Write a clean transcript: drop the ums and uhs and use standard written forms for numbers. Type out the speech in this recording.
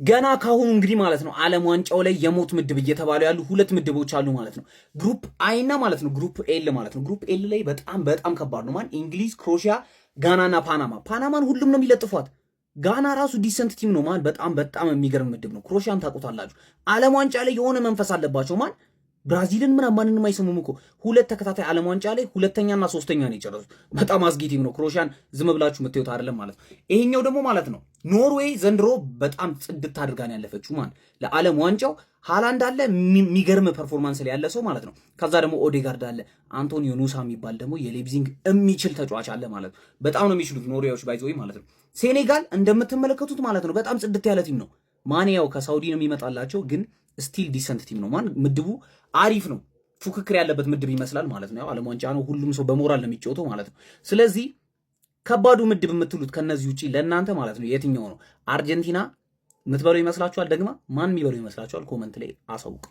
ገና ካሁኑ እንግዲህ ማለት ነው ዓለም ዋንጫው ላይ የሞት ምድብ እየተባሉ ያሉ ሁለት ምድቦች አሉ ማለት ነው። ግሩፕ አይ እና ማለት ነው ግሩፕ ኤል ማለት ነው። ግሩፕ ኤል ላይ በጣም ከባድ ነው። ማን እንግሊዝ፣ ክሮሺያ፣ ጋናና ፓናማን ሁሉም ነው የሚለጥፏት። ጋና ራሱ ዲሰንት ቲም ነው ማን በጣም የሚገርም ምድብ ነው። ክሮሺያን ታውቁታላችሁ። ዓለም ዋንጫ ላይ የሆነ መንፈስ አለባቸው ማን ብራዚልን ማንንም አይሰሙም እኮ ሁለት ተከታታይ ዓለም ዋንጫ ላይ ሁለተኛና ሶስተኛ ነው የጨረሱት። በጣም አስጊ ቲም ነው። ክሮሺያን ዝም ብላችሁ የምታዩት አይደለም ማለት ነው። ይሄኛው ደግሞ ማለት ነው ኖርዌይ ዘንድሮ በጣም ጽድት አድርጋ ነው ያለፈችው ማን ለዓለም ዋንጫው ሃላንድ አለ የሚገርም ፐርፎርማንስ ላይ ያለ ሰው ማለት ነው። ከዛ ደግሞ ኦዴጋርድ አለ፣ አንቶኒዮ ኑሳ የሚባል ደግሞ የሌብዚንግ የሚችል ተጫዋች አለ ማለት ነው። በጣም ነው የሚችሉት ኖርዌዮች ባይዘው ማለት ነው። ሴኔጋል እንደምትመለከቱት ማለት ነው በጣም ጽድት ያለ ቲም ነው። ማን ያው ከሳውዲ ነው የሚመጣላቸው ግን ስቲል ዲሰንት ቲም ነው። ማን ምድቡ አሪፍ ነው፣ ፉክክር ያለበት ምድብ ይመስላል ማለት ነው። ያው ዓለም ዋንጫ ነው፣ ሁሉም ሰው በሞራል ነው የሚጫወተው ማለት ነው። ስለዚህ ከባዱ ምድብ የምትሉት ከነዚህ ውጪ ለእናንተ ማለት ነው የትኛው ነው? አርጀንቲና የምትበለው ይመስላችኋል? ደግማ ማን የሚበለው ይመስላችኋል? ኮመንት ላይ አሳውቅ።